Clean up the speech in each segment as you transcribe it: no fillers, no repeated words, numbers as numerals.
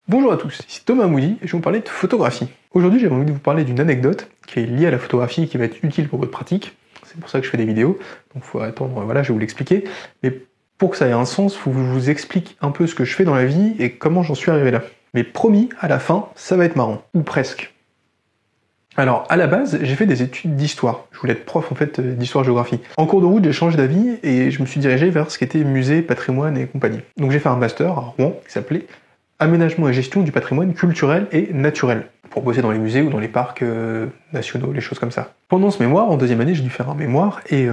Bonjour à tous, ici Thomas Moody et je vais vous parler de photographie. Aujourd'hui j'ai envie de vous parler d'une anecdote qui est liée à la photographie et qui va être utile pour votre pratique. C'est pour ça que je fais des vidéos, donc il faut attendre, voilà, je vais vous l'expliquer. Mais pour que ça ait un sens, il faut que je vous explique un peu ce que je fais dans la vie et comment j'en suis arrivé là. Mais promis, à la fin, ça va être marrant, ou presque. Alors, à la base, j'ai fait des études d'histoire. Je voulais être prof, en fait, d'histoire-géographie. En cours de route, j'ai changé d'avis et je me suis dirigé vers ce qui était musée, patrimoine et compagnie. Donc j'ai fait un master à Rouen qui s'appelait Aménagement et gestion du patrimoine culturel et naturel, pour bosser dans les musées ou dans les parcs nationaux, les choses comme ça. Pendant ce mémoire, en deuxième année, j'ai dû faire un mémoire, et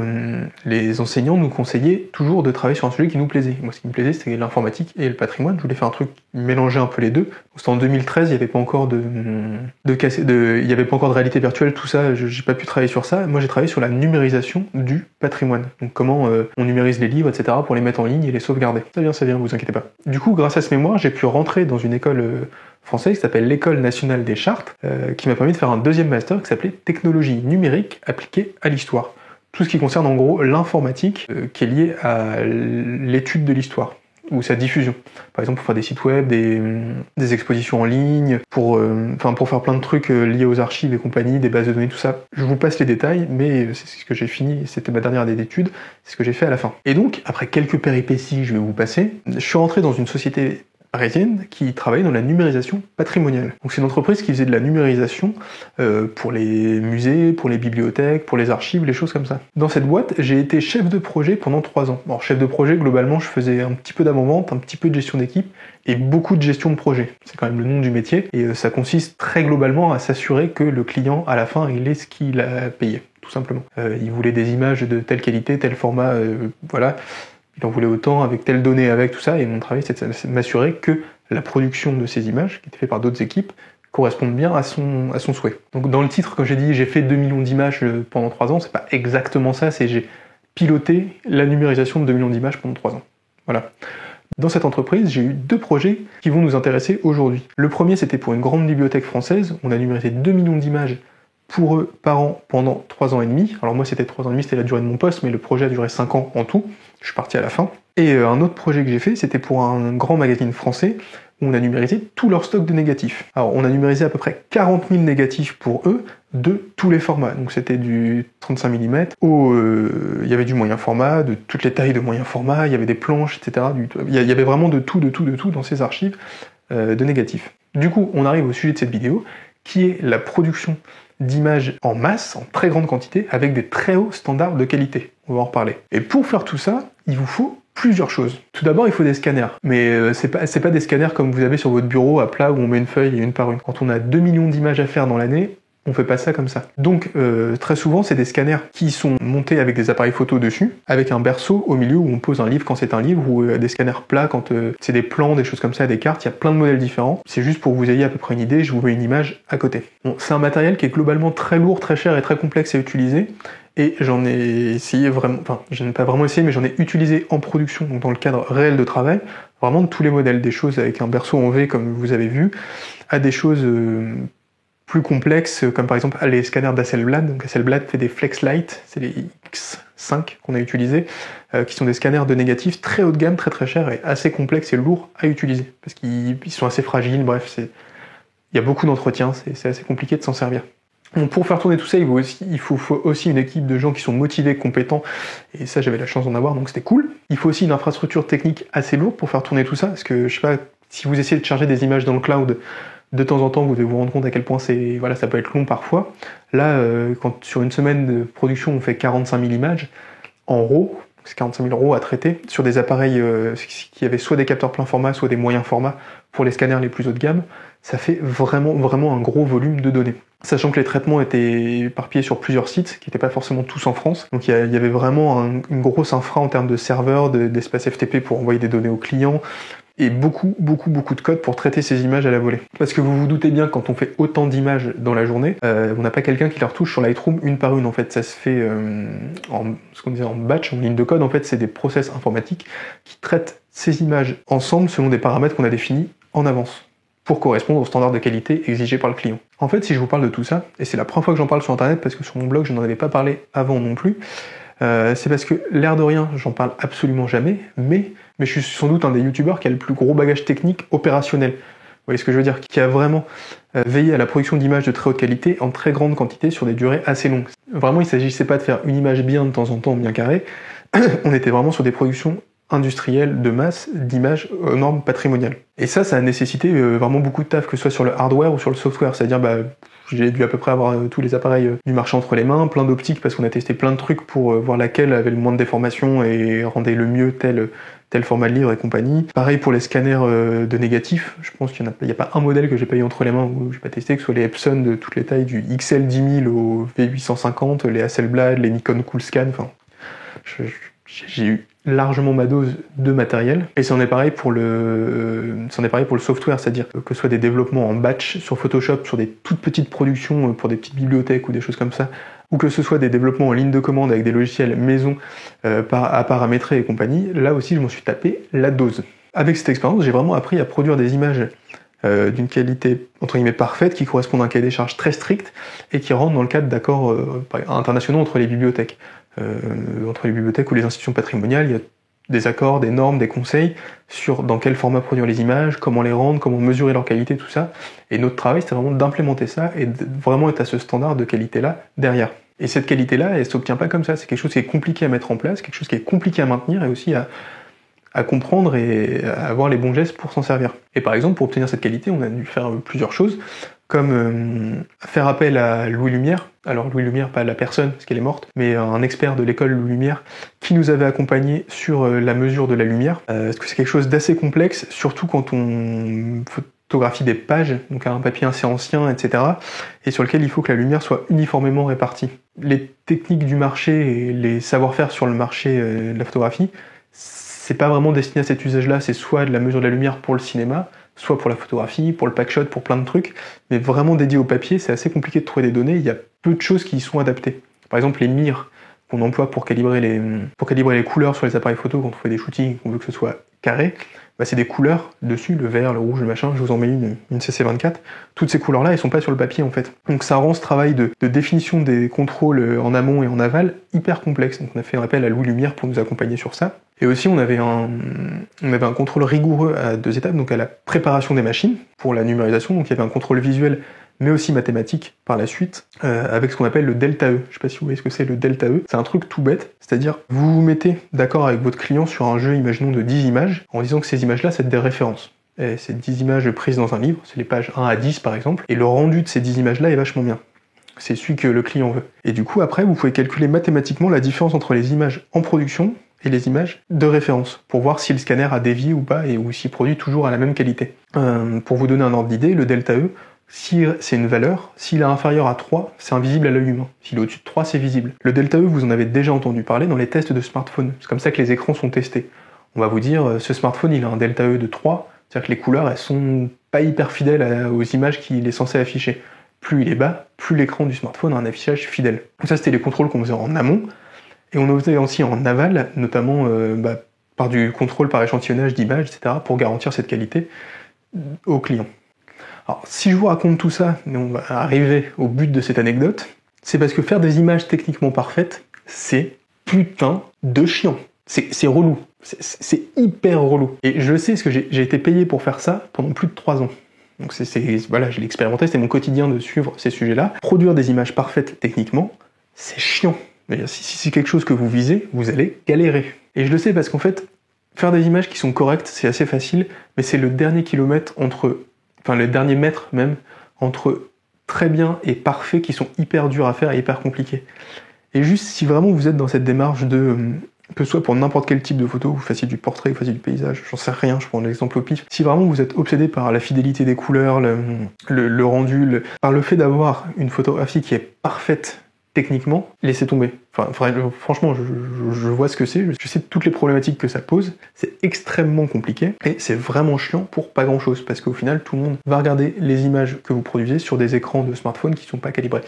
les enseignants nous conseillaient toujours de travailler sur un sujet qui nous plaisait. Moi, ce qui me plaisait, c'était l'informatique et le patrimoine. Je voulais faire un truc qui mélangeait un peu les deux. C'était en 2013, il n'y avait pas encore il y avait pas encore de réalité virtuelle, tout ça, j'ai pas pu travailler sur ça. Moi, j'ai travaillé sur la numérisation du patrimoine. Donc, comment on numérise les livres, etc., pour les mettre en ligne et les sauvegarder. Ça vient, vous inquiétez pas. Du coup, grâce à ce mémoire, j'ai pu rentrer dans une école française qui s'appelle l'École nationale des chartes, qui m'a permis de faire un deuxième master qui s'appelait Technologie numérique appliquée à l'histoire. Tout ce qui concerne en gros l'informatique qui est liée à l'étude de l'histoire, ou sa diffusion. Par exemple pour faire des sites web, des expositions en ligne, pour faire plein de trucs liés aux archives et compagnie, des bases de données, tout ça. Je vous passe les détails, mais c'est ce que j'ai fini, c'était ma dernière année d'études, c'est ce que j'ai fait à la fin. Et donc, après quelques péripéties, je vais vous passer, je suis rentré dans une société parisienne qui travaillait dans la numérisation patrimoniale. Donc c'est une entreprise qui faisait de la numérisation pour les musées, pour les bibliothèques, pour les archives, les choses comme ça. Dans cette boîte, j'ai été chef de projet pendant 3 ans. Alors chef de projet, globalement, je faisais un petit peu d'avant-vente, un petit peu de gestion d'équipe et beaucoup de gestion de projet. C'est quand même le nom du métier et ça consiste très globalement à s'assurer que le client, à la fin, il ait ce qu'il a payé, tout simplement. Il voulait des images de telle qualité, tel format, voilà. Il en voulait autant, avec telle donnée, avec tout ça, et mon travail c'est de m'assurer que la production de ces images, qui était faite par d'autres équipes, corresponde bien à son souhait. Donc dans le titre, quand j'ai dit j'ai fait 2 millions d'images pendant 3 ans, c'est pas exactement ça, c'est j'ai piloté la numérisation de 2 millions d'images pendant 3 ans. Voilà. Dans cette entreprise, j'ai eu 2 projets qui vont nous intéresser aujourd'hui. Le premier, c'était pour une grande bibliothèque française, on a numérisé 2 millions d'images pour eux par an pendant 3 ans et demi. Alors moi c'était 3 ans et demi, c'était la durée de mon poste, mais le projet a duré 5 ans en tout. Je suis parti à la fin. Et un autre projet que j'ai fait, c'était pour un grand magazine français où on a numérisé tout leur stock de négatifs. Alors on a numérisé à peu près 40 000 négatifs pour eux de tous les formats. Donc c'était du 35 mm, il y avait du moyen format, de toutes les tailles de moyen format, il y avait des planches, etc. Il y avait vraiment de tout dans ces archives de négatifs. Du coup, on arrive au sujet de cette vidéo, qui est la production d'images en masse, en très grande quantité, avec des très hauts standards de qualité. On va en reparler. Et pour faire tout ça, il vous faut plusieurs choses. Tout d'abord, il faut des scanners. Mais c'est pas des scanners comme vous avez sur votre bureau à plat où on met une feuille une par une. Quand on a 2 millions d'images à faire dans l'année, on fait pas ça comme ça. Donc très souvent, c'est des scanners qui sont montés avec des appareils photo dessus, avec un berceau au milieu où on pose un livre quand c'est un livre, ou des scanners plats quand c'est des plans, des choses comme ça, des cartes, il y a plein de modèles différents. C'est juste pour que vous ayez à peu près une idée, je vous mets une image à côté. Bon, c'est un matériel qui est globalement très lourd, très cher et très complexe à utiliser, et j'en ai essayé vraiment, enfin, je n'ai pas vraiment essayé, mais j'en ai utilisé en production, donc dans le cadre réel de travail, vraiment de tous les modèles, des choses avec un berceau en V comme vous avez vu, à des choses plus complexes, comme par exemple les scanners d'Hasselblad. Donc Hasselblad fait des Flexlight, c'est les X5 qu'on a utilisés, qui sont des scanners de négatifs très haut de gamme, très chers et assez complexes et lourds à utiliser, parce qu'ils sont assez fragiles, bref, il y a beaucoup d'entretien, c'est assez compliqué de s'en servir. Donc pour faire tourner tout ça, il faut aussi une équipe de gens qui sont motivés, compétents, et ça j'avais la chance d'en avoir, donc c'était cool. Il faut aussi une infrastructure technique assez lourde pour faire tourner tout ça, parce que je sais pas, si vous essayez de charger des images dans le cloud, de temps en temps, vous devez vous rendre compte à quel point ça peut être long parfois. Là, quand sur une semaine de production, on fait 45 000 images en RAW, c'est 45 000 RAW à traiter, sur des appareils qui avaient soit des capteurs plein format, soit des moyens formats pour les scanners les plus haut de gamme, ça fait vraiment un gros volume de données. Sachant que les traitements étaient éparpillés sur plusieurs sites, qui n'étaient pas forcément tous en France, donc il y avait vraiment une grosse infra en termes de serveurs, d'espace FTP pour envoyer des données aux clients, et beaucoup de code pour traiter ces images à la volée. Parce que vous vous doutez bien, quand on fait autant d'images dans la journée, on n'a pas quelqu'un qui les retouche sur Lightroom une par une, en fait. Ça se fait en batch, en ligne de code. En fait, c'est des process informatiques qui traitent ces images ensemble selon des paramètres qu'on a définis en avance, pour correspondre aux standards de qualité exigés par le client. En fait, si je vous parle de tout ça, et c'est la première fois que j'en parle sur internet, parce que sur mon blog, je n'en avais pas parlé avant non plus, c'est parce que, l'air de rien, j'en parle absolument jamais, mais je suis sans doute un des youtubeurs qui a le plus gros bagage technique opérationnel. voyez ce que je veux dire? Qui a vraiment veillé à la production d'images de très haute qualité en très grande quantité sur des durées assez longues. Vraiment, il ne s'agissait pas de faire une image bien de temps en temps, bien carrée. On était vraiment sur des productions industrielles de masse d'images aux normes patrimoniales. Et ça a nécessité vraiment beaucoup de taf, que ce soit sur le hardware ou sur le software. C'est-à-dire, j'ai dû à peu près avoir tous les appareils du marché entre les mains, plein d'optiques parce qu'on a testé plein de trucs pour voir laquelle avait le moins de déformation et rendait le mieux tel format de livre et compagnie. Pareil pour les scanners de négatifs. Je pense qu'il n'y a pas un modèle que j'ai pas eu entre les mains où j'ai pas testé, que ce soit les Epson de toutes les tailles, du XL 10000 au V850, les Hasselblad, les Nikon Coolscan. Enfin, j'ai eu largement ma dose de matériel. Et c'en est pareil pour le software, c'est-à-dire que ce soit des développements en batch sur Photoshop, sur des toutes petites productions pour des petites bibliothèques ou des choses comme ça, ou que ce soit des développements en ligne de commande avec des logiciels maison à paramétrer et compagnie, là aussi je m'en suis tapé la dose. Avec cette expérience, j'ai vraiment appris à produire des images d'une qualité entre guillemets parfaite, qui correspondent à un cahier des charges très strict et qui rentrent dans le cadre d'accords internationaux entre les bibliothèques. Ou les institutions patrimoniales, il y a des accords, des normes, des conseils sur dans quel format produire les images, comment les rendre, comment mesurer leur qualité, tout ça. Et notre travail, c'était vraiment d'implémenter ça et de vraiment être à ce standard de qualité-là derrière. Et cette qualité-là, elle s'obtient pas comme ça. C'est quelque chose qui est compliqué à mettre en place, quelque chose qui est compliqué à maintenir et aussi à comprendre et à avoir les bons gestes pour s'en servir. Et par exemple, pour obtenir cette qualité, on a dû faire plusieurs choses, comme faire appel à Louis Lumière. Alors Louis Lumière, pas la personne, parce qu'elle est morte, mais un expert de l'école Louis Lumière, qui nous avait accompagnés sur la mesure de la lumière. Parce que c'est quelque chose d'assez complexe, surtout quand on photographie des pages, donc un papier assez ancien, etc., et sur lequel il faut que la lumière soit uniformément répartie. Les techniques du marché et les savoir-faire sur le marché de la photographie, c'est pas vraiment destiné à cet usage-là, c'est soit de la mesure de la lumière pour le cinéma, soit pour la photographie, pour le packshot, pour plein de trucs, mais vraiment dédié au papier, c'est assez compliqué de trouver des données, il y a peu de choses qui y sont adaptées. Par exemple, les mires qu'on emploie pour calibrer les couleurs sur les appareils photo quand on fait des shootings, qu'on veut que ce soit carré, c'est des couleurs dessus, le vert, le rouge, le machin, je vous en mets une CC24, toutes ces couleurs-là, elles sont pas sur le papier en fait. Donc ça rend ce travail de définition des contrôles en amont et en aval hyper complexe. Donc on a fait un appel à Louis Lumière pour nous accompagner sur ça. Et aussi on avait un contrôle rigoureux à 2 étapes, donc à la préparation des machines pour la numérisation, donc il y avait un contrôle visuel mais aussi mathématique par la suite, avec ce qu'on appelle le delta E. Je sais pas si vous voyez ce que c'est le delta E. C'est un truc tout bête, c'est-à-dire vous vous mettez d'accord avec votre client sur un jeu, imaginons de 10 images, en disant que ces images-là, c'est des références. Et c'est 10 images prises dans un livre, c'est les pages 1 à 10 par exemple, et le rendu de ces 10 images-là est vachement bien. C'est celui que le client veut. Et du coup, après, vous pouvez calculer mathématiquement la différence entre les images en production et les images de référence, pour voir si le scanner a dévié ou pas, ou s'il produit toujours à la même qualité. Pour vous donner un ordre d'idée, le delta E, si c'est une valeur, s'il est inférieur à 3, c'est invisible à l'œil humain. S'il est au-dessus de 3, c'est visible. Le delta E, vous en avez déjà entendu parler dans les tests de smartphone. C'est comme ça que les écrans sont testés. On va vous dire, ce smartphone, il a un delta E de 3, c'est-à-dire que les couleurs, elles sont pas hyper fidèles aux images qu'il est censé afficher. Plus il est bas, plus l'écran du smartphone a un affichage fidèle. Donc ça, c'était les contrôles qu'on faisait en amont. Et on en faisait aussi en aval, notamment par du contrôle par échantillonnage d'images, etc., pour garantir cette qualité au client. Alors, si je vous raconte tout ça, et on va arriver au but de cette anecdote, c'est parce que faire des images techniquement parfaites, c'est putain de chiant. C'est relou. C'est hyper relou. Et je sais, parce que j'ai été payé pour faire ça pendant plus de 3 ans. Donc voilà, je l'ai expérimenté, c'était mon quotidien de suivre ces sujets-là. Produire des images parfaites techniquement, c'est chiant. Mais si c'est quelque chose que vous visez, vous allez galérer. Et je le sais parce qu'en fait, faire des images qui sont correctes, c'est assez facile, mais c'est le dernier kilomètre le dernier mètre même, entre très bien et parfait qui sont hyper durs à faire et hyper compliqués. Et juste si vraiment vous êtes dans cette démarche que ce soit pour n'importe quel type de photo, vous fassiez du portrait, vous fassiez du paysage, j'en sais rien, je prends l'exemple au pif. Si vraiment vous êtes obsédé par la fidélité des couleurs, le rendu, par le fait d'avoir une photographie qui est parfaite techniquement, laissez tomber. Franchement, je vois ce que c'est, je sais toutes les problématiques que ça pose, c'est extrêmement compliqué, et c'est vraiment chiant pour pas grand chose, parce qu'au final, tout le monde va regarder les images que vous produisez sur des écrans de smartphone qui sont pas calibrés.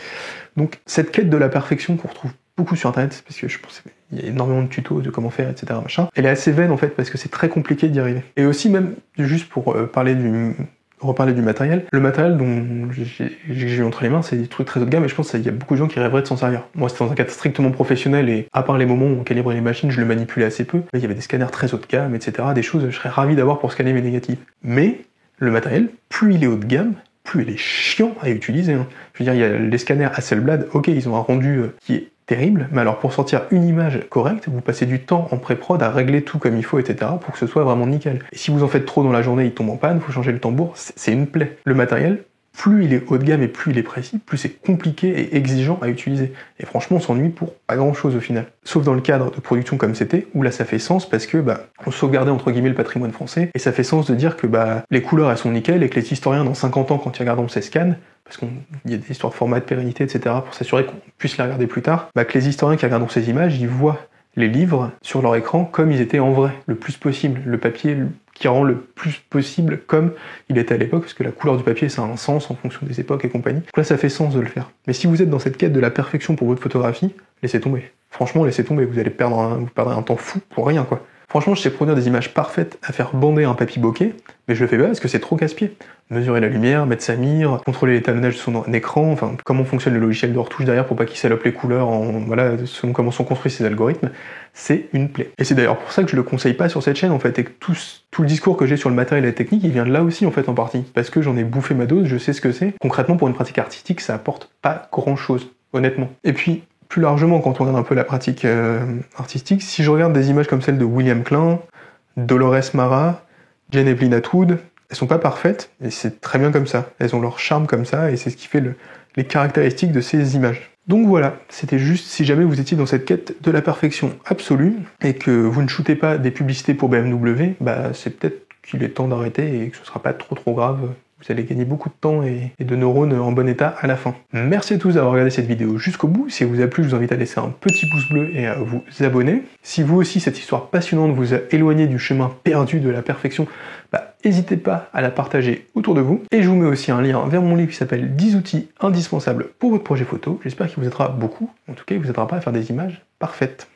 Donc cette quête de la perfection qu'on retrouve beaucoup sur internet, parce que je pense qu'il y a énormément de tutos de comment faire, etc. machin, elle est assez vaine en fait, parce que c'est très compliqué d'y arriver. Et aussi même, juste pour reparler du matériel. Le matériel dont j'ai eu entre les mains, c'est des trucs très haut de gamme, et je pense qu'il y a beaucoup de gens qui rêveraient de s'en servir. Moi, c'était dans un cadre strictement professionnel, et à part les moments où on calibrait les machines, je le manipulais assez peu. Mais il y avait des scanners très haut de gamme, etc. Des choses que je serais ravi d'avoir pour scanner mes négatifs. Mais le matériel, plus il est haut de gamme, plus il est chiant à utiliser. Hein. Je veux dire, il y a les scanners Hasselblad, ok, ils ont un rendu qui est terrible, mais alors pour sortir une image correcte, vous passez du temps en pré-prod à régler tout comme il faut, etc., pour que ce soit vraiment nickel. Et si vous en faites trop dans la journée, il tombe en panne, faut changer le tambour, c'est une plaie. Le matériel, plus il est haut de gamme et plus il est précis, plus c'est compliqué et exigeant à utiliser. Et franchement, on s'ennuie pour pas grand chose au final. Sauf dans le cadre de production comme c'était, où là ça fait sens parce que on sauvegardait entre guillemets le patrimoine français, et ça fait sens de dire que les couleurs elles sont nickel et que les historiens dans 50 ans, quand ils regarderont ces scans, parce qu'il y a des histoires de format, de pérennité, etc., pour s'assurer qu'on puisse les regarder plus tard, que les historiens qui regarderont ces images, ils voient les livres sur leur écran comme ils étaient en vrai, le plus possible. Le papier qui rend le plus possible comme il était à l'époque, parce que la couleur du papier, ça a un sens en fonction des époques et compagnie. Donc là, ça fait sens de le faire. Mais si vous êtes dans cette quête de la perfection pour votre photographie, laissez tomber. Franchement, laissez tomber, vous allez perdre un temps fou pour rien, quoi. Franchement, je sais produire des images parfaites à faire bander un papy bokeh, mais je le fais pas parce que c'est trop casse-pied. Mesurer la lumière, mettre sa mire, contrôler l'étalonnage de son écran, enfin, comment fonctionne le logiciel de retouche derrière pour pas qu'il salope les couleurs, selon comment sont construits ces algorithmes, c'est une plaie. Et c'est d'ailleurs pour ça que je le conseille pas sur cette chaîne, en fait, et que tout le discours que j'ai sur le matériel et la technique, il vient de là aussi, en fait, en partie. Parce que j'en ai bouffé ma dose, je sais ce que c'est. Concrètement, pour une pratique artistique, ça apporte pas grand-chose, honnêtement. Et puis, plus largement, quand on regarde un peu la pratique artistique, si je regarde des images comme celle de William Klein, Dolores Mara, Jane Evelyn Atwood, elles sont pas parfaites, et c'est très bien comme ça. Elles ont leur charme comme ça, et c'est ce qui fait les caractéristiques de ces images. Donc voilà, c'était juste si jamais vous étiez dans cette quête de la perfection absolue, et que vous ne shootez pas des publicités pour BMW, c'est peut-être qu'il est temps d'arrêter, et que ce sera pas trop grave. Vous allez gagner beaucoup de temps et de neurones en bon état à la fin. Merci à tous d'avoir regardé cette vidéo jusqu'au bout. Si elle vous a plu, je vous invite à laisser un petit pouce bleu et à vous abonner. Si vous aussi, cette histoire passionnante vous a éloigné du chemin perdu de la perfection, n'hésitez pas à la partager autour de vous. Et je vous mets aussi un lien vers mon livre qui s'appelle 10 outils indispensables pour votre projet photo. J'espère qu'il vous aidera beaucoup. En tout cas, il vous aidera pas à faire des images parfaites.